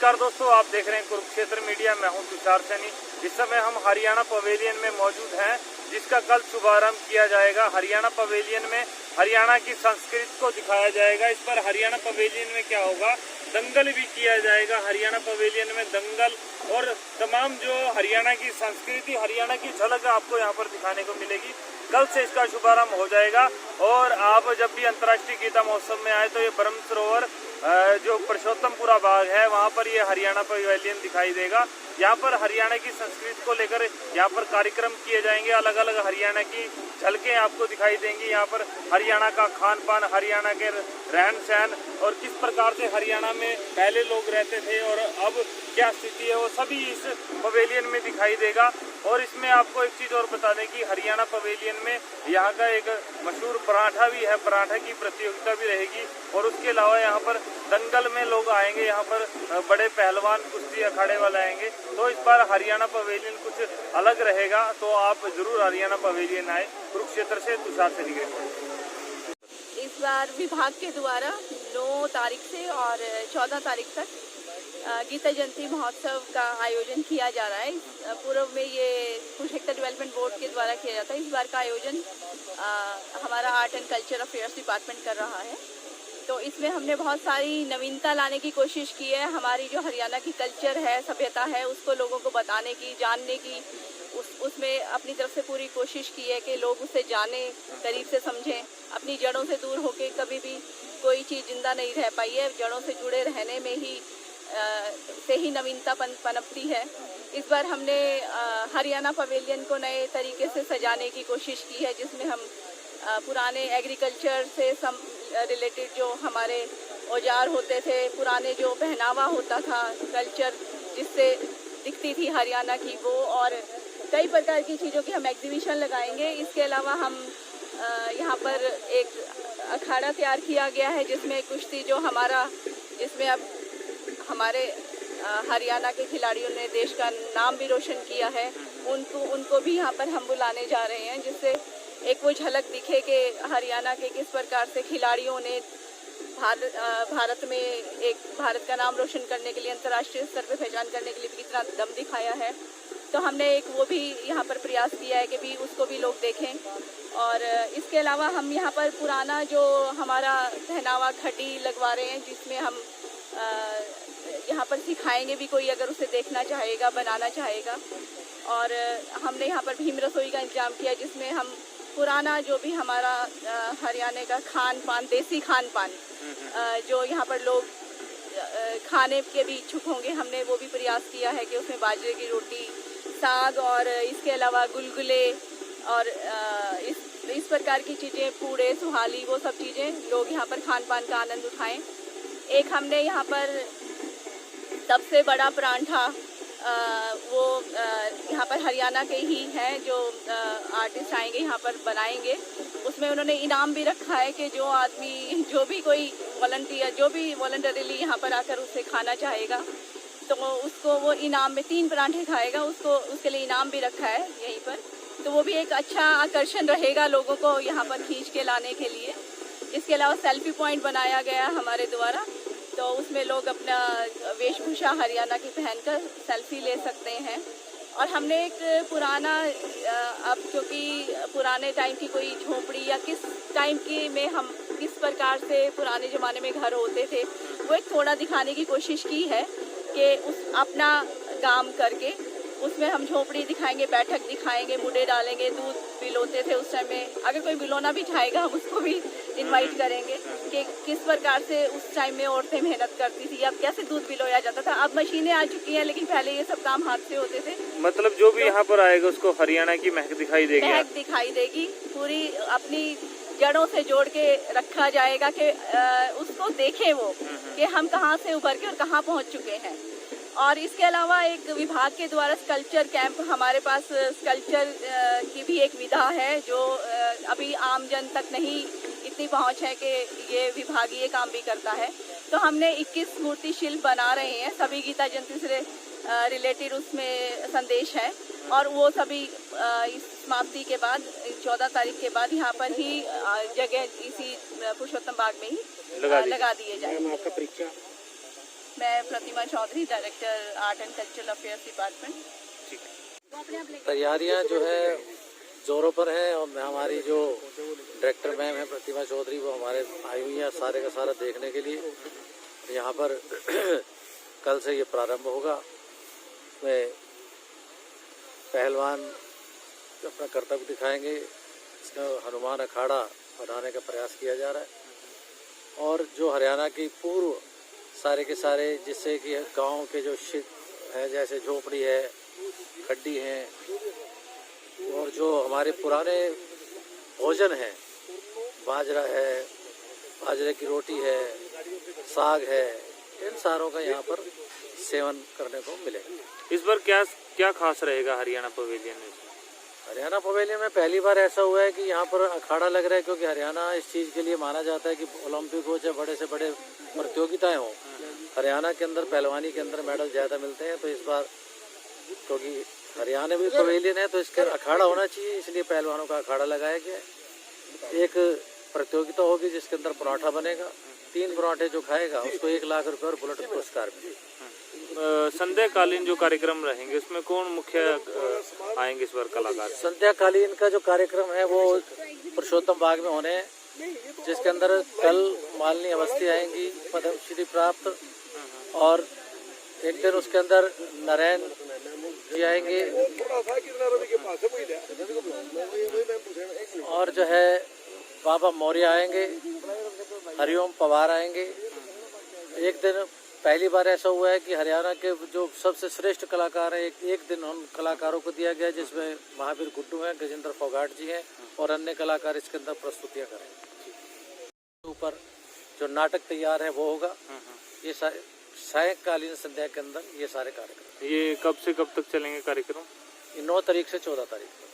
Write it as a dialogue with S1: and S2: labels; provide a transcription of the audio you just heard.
S1: नमस्कार दोस्तों, आप देख रहे हैं कुरुक्षेत्र मीडिया। मैं हूं तुषार सैनी। इस समय हम हरियाणा पवेलियन में मौजूद हैं, जिसका कल शुभारंभ किया जाएगा। हरियाणा पवेलियन में हरियाणा की संस्कृति को दिखाया जाएगा। इस पर हरियाणा पवेलियन में क्या होगा, दंगल भी किया जाएगा। हरियाणा पवेलियन में दंगल और तमाम जो हरियाणा की संस्कृति, हरियाणा की झलक आपको यहाँ पर दिखाने को मिलेगी। कल से इसका शुभारंभ हो जाएगा और आप जब भी अंतर्राष्ट्रीय गीता महोत्सव में आए तो ये ब्रह्म सरोवर जो पुरुषोत्तमपुरा बाग है, वहाँ पर ये हरियाणा पवेलियन दिखाई देगा। यहाँ पर हरियाणा की संस्कृति को लेकर यहाँ पर कार्यक्रम किए जाएंगे। अलग अलग हरियाणा की झलकें आपको दिखाई देंगी। यहाँ पर हरियाणा का खान पान, हरियाणा के रहन सहन और किस प्रकार से हरियाणा में पहले लोग रहते थे और अब क्या स्थिति है, वो सभी इस पवेलियन में दिखाई देगा। और इसमें आपको एक चीज़ और बता दें कि हरियाणा पवेलियन में यहाँ का एक मशहूर पराठा भी है, पराठा की प्रतियोगिता भी रहेगी। और उसके अलावा यहाँ पर दंगल में लोग आएंगे, यहाँ पर बड़े पहलवान, कुश्ती अखाड़े वाले आएंगे। तो इस बार हरियाणा पवेलियन कुछ अलग रहेगा, तो आप जरूर हरियाणा पवेलियन आए। कुरुक्षेत्र से तुषार सैनी।
S2: इस बार विभाग के द्वारा 9 तारीख से और 14 तारीख तक गीता जयंती महोत्सव का आयोजन किया जा रहा है। पूर्व में ये कुरुक्षेत्र डेवलपमेंट बोर्ड के द्वारा किया जाता है। इस बार का आयोजन हमारा art and culture affairs department कर रहा है। तो इसमें हमने बहुत सारी नवीनता लाने की कोशिश की है। हमारी जो हरियाणा की कल्चर है, सभ्यता है, उसको लोगों को बताने की, जानने की, उसमें अपनी तरफ से पूरी कोशिश की है कि लोग उसे जानें, करीब से समझें। अपनी जड़ों से दूर होकर कभी भी कोई चीज़ जिंदा नहीं रह पाई है। जड़ों से जुड़े रहने में ही से ही नवीनता पनपती है। इस बार हमने हरियाणा पवेलियन को नए तरीके से सजाने की कोशिश की है, जिसमें हम पुराने एग्रीकल्चर से रिलेटेड जो हमारे औजार होते थे, पुराने जो पहनावा होता था, कल्चर जिससे दिखती थी हरियाणा की, वो और कई प्रकार की चीज़ों की हम एग्जीबिशन लगाएंगे। इसके अलावा हम यहाँ पर एक अखाड़ा तैयार किया गया है, जिसमें कुश्ती जो हमारा, जिसमें अब हमारे हरियाणा के खिलाड़ियों ने देश का नाम भी रोशन किया है, उनको भी यहाँ पर हम बुलाने जा रहे हैं, जिससे एक वो झलक दिखे कि हरियाणा के किस प्रकार से खिलाड़ियों ने भारत में एक भारत का नाम रोशन करने के लिए, अंतर्राष्ट्रीय स्तर पर पहचान करने के लिए कितना दम दिखाया है। तो हमने एक वो भी यहाँ पर प्रयास किया है कि भी उसको भी लोग देखें। और इसके अलावा हम यहाँ पर पुराना जो हमारा पहनावा खड्डी लगवा रहे हैं, जिसमें हम यहाँ पर सिखाएंगे भी, कोई अगर उसे देखना चाहेगा, बनाना चाहेगा। और हमने यहाँ पर भीम रसोई का इंतजाम किया, जिसमें हम पुराना जो भी हमारा हरियाणा का खान पान, देसी खान पान जो यहाँ पर लोग खाने के भी इच्छुक होंगे, हमने वो भी प्रयास किया है कि उसमें बाजरे की रोटी, साग और इसके अलावा गुलगुले और इस प्रकार की चीज़ें, पूड़े, सुहाली, वो सब चीज़ें लोग यहाँ पर खान पान का आनंद उठाएं। एक हमने यहाँ पर सबसे बड़ा परांठा वो यहाँ पर हरियाणा के ही हैं जो आर्टिस्ट आएंगे, यहाँ पर बनाएंगे। उसमें उन्होंने इनाम भी रखा है कि जो आदमी, जो भी कोई वॉलंटियर, जो भी वॉलंटरीली यहाँ पर आकर उसे खाना चाहेगा, तो उसको वो इनाम में 3 परांठे खाएगा, उसको उसके लिए इनाम भी रखा है यहीं पर। तो वो भी एक अच्छा आकर्षण रहेगा लोगों को यहाँ पर खींच के लाने के लिए। इसके अलावा सेल्फी पॉइंट बनाया गया हमारे द्वारा, तो उसमें लोग अपना वेशभूषा हरियाणा की पहनकर सेल्फी ले सकते हैं। और हमने एक पुराना, अब क्योंकि पुराने टाइम की कोई झोपड़ी या किस टाइम की में हम किस प्रकार से पुराने ज़माने में घर होते थे, वो एक थोड़ा दिखाने की कोशिश की है कि उस अपना काम करके उसमें हम झोपड़ी दिखाएंगे, बैठक दिखाएंगे, मुडे डालेंगे, दूध पिलोते थे उस टाइम में। अगर कोई पिलोना भी चाहेगा हम उसको भी इनवाइट करेंगे कि किस प्रकार से उस टाइम में औरतें मेहनत करती थी, अब कैसे दूध पिलोया जाता था। अब मशीनें आ चुकी हैं, लेकिन पहले ये सब काम हाथ से होते थे।
S1: मतलब जो भी यहाँ पर आएगा उसको हरियाणा की महक दिखाई देगी,
S2: महक दिखाई देगी, पूरी अपनी जड़ों से जोड़ के रखा जाएगा कि उसको देखें वो कि हम कहाँ से उभर के और कहाँ पहुँच चुके हैं। और इसके अलावा एक विभाग के द्वारा स्कल्पचर कैंप, हमारे पास स्कल्पचर की भी एक विधा है जो अभी आम जन तक नहीं इतनी पहुंच है कि ये विभाग ये काम भी करता है। तो हमने 21 मूर्ति शिल्प बना रहे हैं, सभी गीता जयंती से रिलेटेड उसमें संदेश है। और वो सभी इस समाप्ति के बाद 14 तारीख के बाद यहाँ पर ही जगह इसी पुरुषोत्तम बाग में ही लगा दिए जाएंगे। मैं Pratima Chaudhary, director art and cultural affairs department.
S1: ठीक है।
S3: तैयारियां जो है जोरों पर है और हमारी जो डायरेक्टर मैम है प्रतिमा चौधरी वो हमारे आई हुई हैं सारे का सारा देखने के लिए। यहाँ पर कल से ये प्रारंभ होगा। में पहलवान अपना कर्तव्य दिखाएंगे। इसका हनुमान अखाड़ा बनाने का प्रयास किया जा रहा है और जो हरियाणा की पूर्व सारे के सारे जिससे कि गांव के जो है जैसे झोपड़ी है, खड्डी है और जो हमारे पुराने भोजन हैं, बाजरा है, बाजरे की रोटी है, साग है, इन सारों का यहाँ पर सेवन करने को मिलेगा।
S1: इस बार क्या खास रहेगा हरियाणा पवेलियन में?
S3: हरियाणा पवेलियन में पहली बार ऐसा हुआ है कि यहाँ पर अखाड़ा लग रहा है, क्योंकि हरियाणा इस चीज़ के लिए माना जाता है कि ओलंपिक हो चाहे बड़े से बड़े प्रतियोगिताएं हों, हरियाणा के अंदर पहलवानी के अंदर मेडल ज़्यादा मिलते हैं। तो इस बार क्योंकि हरियाणा भी पवेलियन है तो इसका अखाड़ा होना चाहिए, इसलिए पहलवानों का अखाड़ा लगाया गया है। एक प्रतियोगिता होगी जिसके अंदर पराठा बनेगा, 3 पराठे जो खाएगा उसको 1 लाख रुपए और बुलेट पुरस्कार मिलेगा।
S1: संध्याकालीन जो कार्यक्रम रहेंगे उसमें कौन मुख्य आएंगे इस बार कलाकार?
S3: संध्याकालीन का जो कार्यक्रम है वो पुरुषोत्तम बाग में होने हैं, जिसके अंदर कल मालिनी अवस्थी आएंगी पद्मश्री प्राप्त, और एक दिन उसके अंदर नारायण जी आएंगे और जो है बाबा मौर्य आएंगे, हरिओम पवार आएंगे। एक दिन पहली बार ऐसा हुआ है कि हरियाणा के जो सबसे श्रेष्ठ कलाकार हैं एक दिन उन कलाकारों को दिया गया, जिसमें महावीर गुड्डू हैं, गजेंद्र फोगाट जी हैं और अन्य कलाकार इसके अंदर प्रस्तुतियां करेंगे। ऊपर जो नाटक तैयार है वो होगा। ये सायंकालीन संध्या के अंदर ये सारे कार्यक्रम।
S1: ये कब से कब तक चलेंगे कार्यक्रम?
S3: 9 तारीख से 14 तारीख तक।